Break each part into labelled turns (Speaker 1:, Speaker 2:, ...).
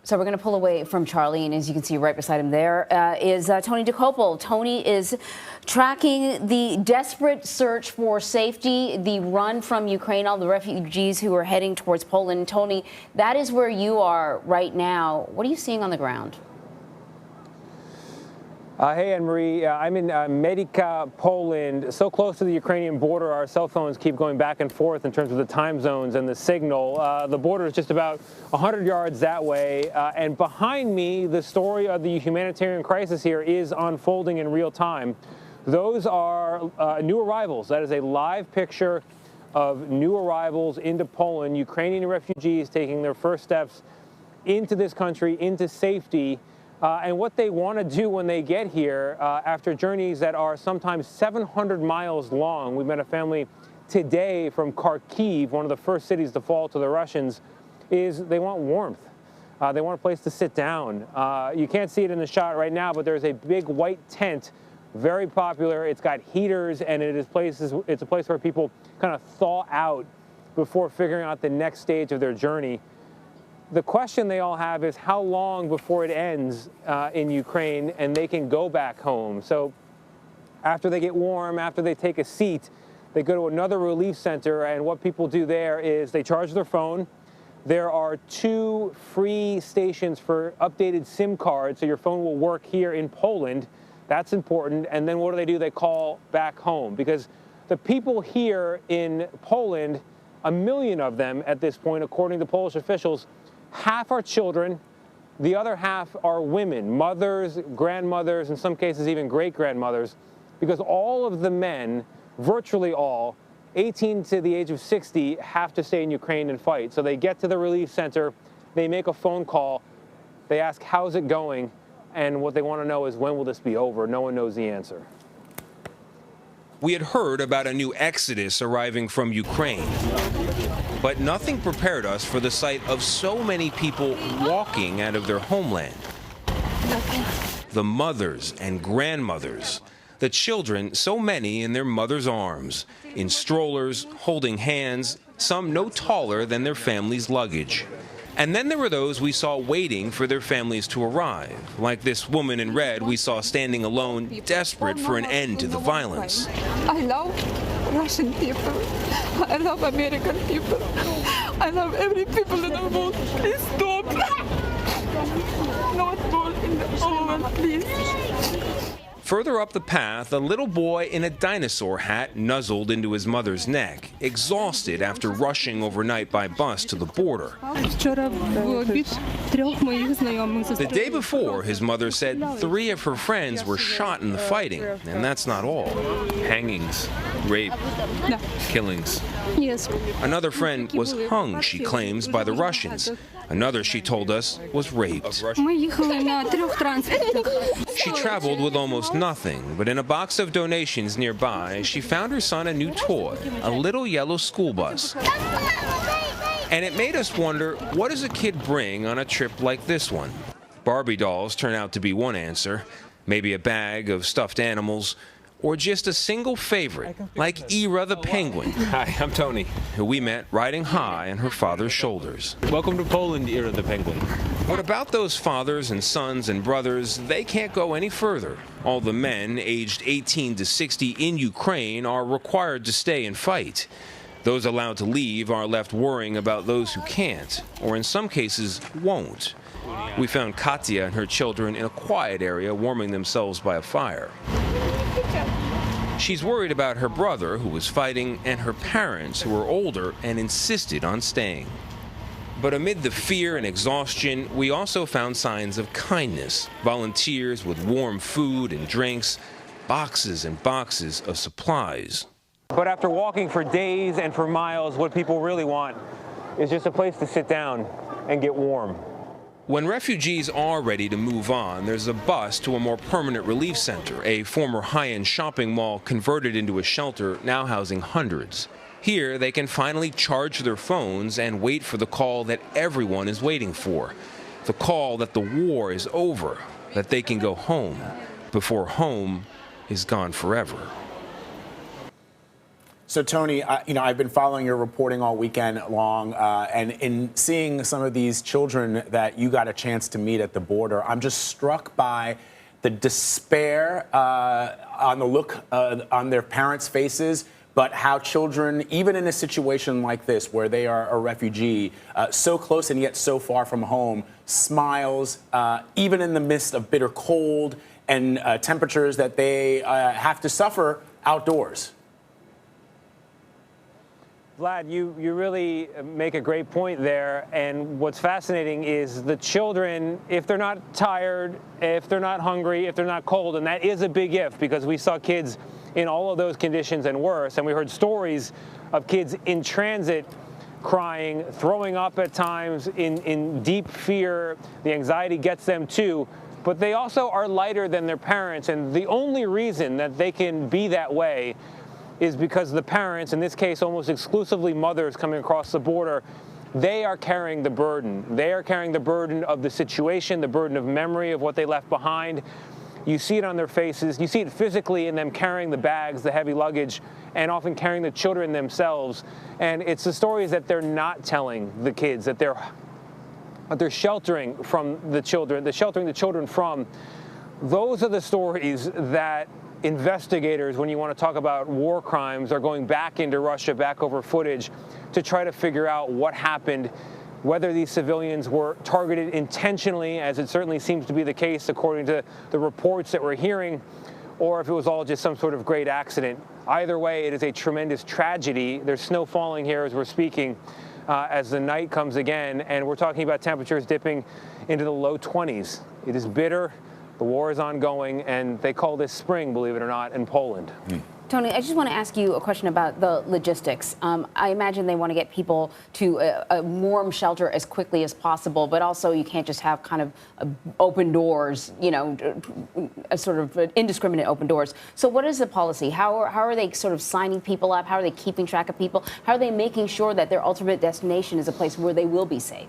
Speaker 1: So we're going to pull away from Charlie, and as you can see right beside him there is Tony Dokoupil. Tony is tracking the desperate search for safety, the run from Ukraine, all the refugees who are heading towards Poland. Tony, that is where you are right now. What are you seeing on the ground?
Speaker 2: Hey, Anne-Marie. I'm in Medica, Poland, so close to the Ukrainian border. Our cell phones keep going back and forth in terms of the time zones and the signal. The border is just about 100 yards that way. And behind me, the story of the humanitarian crisis here is unfolding in real time. Those are new arrivals. That is a live picture of new arrivals into Poland, Ukrainian refugees taking their first steps into this country, into safety. And what they want to do when they get here after journeys that are sometimes 700 miles long. We met a family today from Kharkiv, one of the first cities to fall to the Russians, is they want warmth. They want a place to sit down. You can't see it in the shot right now, but there's a big white tent, very popular. It's got heaters, and it's a place where people kind of thaw out before figuring out the next stage of their journey. The question they all have is how long before it ends in Ukraine and they can go back home. So after they get warm, after they take a seat, they go to another relief center, and what people do there is they charge their phone. There are 2 free stations for updated SIM cards, so your phone will work here in Poland. That's important. And then what do? They call back home, because the people here in Poland, 1 million of them at this point, according to Polish officials, half are children, the other half are women, mothers, grandmothers, in some cases even great-grandmothers, because all of the men, virtually all, 18 to the age of 60, have to stay in Ukraine and fight. So they get to the relief center, they make a phone call, they ask, how's it going? And what they want to know is, when will this be over? No one knows the answer.
Speaker 3: We had heard about a new exodus arriving from Ukraine, but nothing prepared us for the sight of so many people walking out of their homeland. The mothers and grandmothers, the children, so many in their mothers' arms, in strollers, holding hands, some no taller than their family's luggage. And then there were those we saw waiting for their families to arrive, like this woman in red we saw standing alone, desperate for an end to the violence.
Speaker 4: I love Russian people. I love American people. I love every people in the world. Please stop. Not more in the oven, please.
Speaker 3: Further up the path, a little boy in a dinosaur hat nuzzled into his mother's neck, exhausted after rushing overnight by bus to the border. The day before, his mother said 3 of her friends were shot in the fighting, and that's not all. Hangings, rape, killings.
Speaker 4: Yes.
Speaker 3: Another friend was hung, she claims, by the Russians. Another, she told us, was raped. She traveled with almost nothing, but in a box of donations nearby, she found her son a new toy, a little yellow school bus. And it made us wonder, what does a kid bring on a trip like this one? Barbie dolls turn out to be one answer, maybe a bag of stuffed animals, or just a single favorite, like Ira the penguin.
Speaker 2: Hi, I'm Tony,
Speaker 3: who we met riding high on her father's shoulders.
Speaker 2: Welcome to Poland, Ira the penguin.
Speaker 3: What about those fathers and sons and brothers? They can't go any further. All the men aged 18 to 60 in Ukraine are required to stay and fight. Those allowed to leave are left worrying about those who can't, or in some cases won't. We found Katya and her children in a quiet area warming themselves by a fire. She's worried about her brother, who was fighting, and her parents, who are older and insisted on staying. But amid the fear and exhaustion, we also found signs of kindness. Volunteers with warm food and drinks, boxes and boxes of supplies.
Speaker 2: But after walking for days and for miles, what people really want is just a place to sit down and get warm.
Speaker 3: When refugees are ready to move on, there's a bus to a more permanent relief center, a former high-end shopping mall converted into a shelter now housing hundreds. Here, they can finally charge their phones and wait for the call that everyone is waiting for. The call that the war is over, that they can go home before home is gone forever.
Speaker 5: So, Tony, I've been following your reporting all weekend long, and in seeing some of these children that you got a chance to meet at the border, I'm just struck by the despair on the look on their parents' faces, but how children, even in a situation like this where they are a refugee, so close and yet so far from home, smiles, even in the midst of bitter cold and temperatures that they have to suffer outdoors.
Speaker 2: Vlad, you really make a great point there. And what's fascinating is the children, if they're not tired, if they're not hungry, if they're not cold, and that is a big if, because we saw kids in all of those conditions and worse. And we heard stories of kids in transit crying, throwing up at times, in deep fear. The anxiety gets them too. But they also are lighter than their parents. And the only reason that they can be that way is because the parents, in this case almost exclusively mothers coming across the border, they are carrying the burden. They are carrying the burden of the situation, the burden of memory of what they left behind. You see it on their faces. You see it physically in them carrying the bags, the heavy luggage, and often carrying the children themselves. And it's the stories that they're not telling the kids, that they're sheltering from the children, sheltering the children from. Those are the stories that investigators, when you want to talk about war crimes, are going back into Russia, back over footage to try to figure out what happened, whether these civilians were targeted intentionally, as it certainly seems to be the case according to the reports that we're hearing, or if it was all just some sort of great accident. Either way, it is a tremendous tragedy. There's snow falling here as we're speaking, as the night comes again, and we're talking about temperatures dipping into the low 20s. It is bitter. The war is ongoing, and they call this spring, believe it or not, in Poland.
Speaker 1: Tony, I just want to ask you a question about the logistics. I imagine they want to get people to a warm shelter as quickly as possible, but also you can't just have kind of open doors, a sort of indiscriminate open doors. So what is the policy? How are they sort of signing people up? How are they keeping track of people? How are they making sure that their ultimate destination is a place where they will be safe?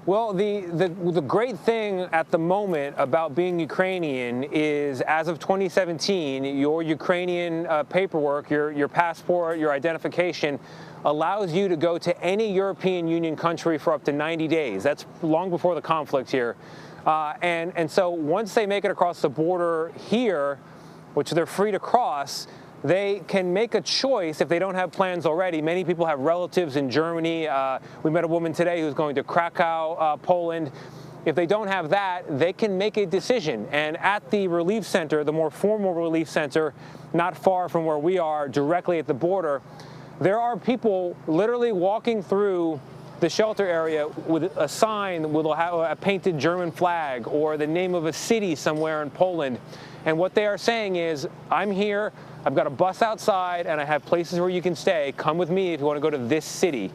Speaker 2: Well, the great thing at the moment about being Ukrainian is, as of 2017, your Ukrainian paperwork, your passport, your identification allows you to go to any European Union country for up to 90 days. That's long before the conflict here. And so once they make it across the border here, which they're free to cross, they can make a choice if they don't have plans already. Many people have relatives in Germany. We met a woman today who's going to Krakow, Poland. If they don't have that, they can make a decision. And at the relief center, the more formal relief center, not far from where we are, directly at the border, there are people literally walking through the shelter area with a sign that will have a painted German flag or the name of a city somewhere in Poland. And what they are saying is, I'm here, I've got a bus outside, and I have places where you can stay. Come with me if you want to go to this city.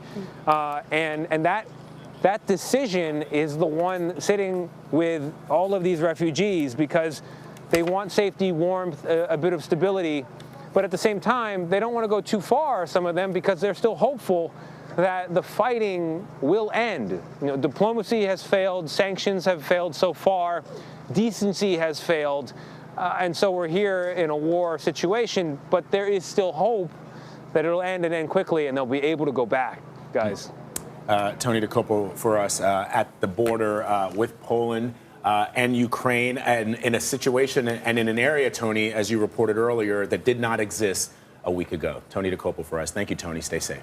Speaker 2: And that decision is the one sitting with all of these refugees, because they want safety, warmth, a bit of stability. But at the same time, they don't want to go too far, some of them, because they're still hopeful that the fighting will end. Diplomacy has failed, sanctions have failed so far, decency has failed. And so we're here in a war situation, but there is still hope that it'll end and end quickly, and they'll be able to go back, guys.
Speaker 5: Tony Dokoupil for us at the border with Poland and Ukraine, and in a situation and in an area, Tony, as you reported earlier, that did not exist a week ago. Tony Dokoupil for us. Thank you, Tony. Stay safe.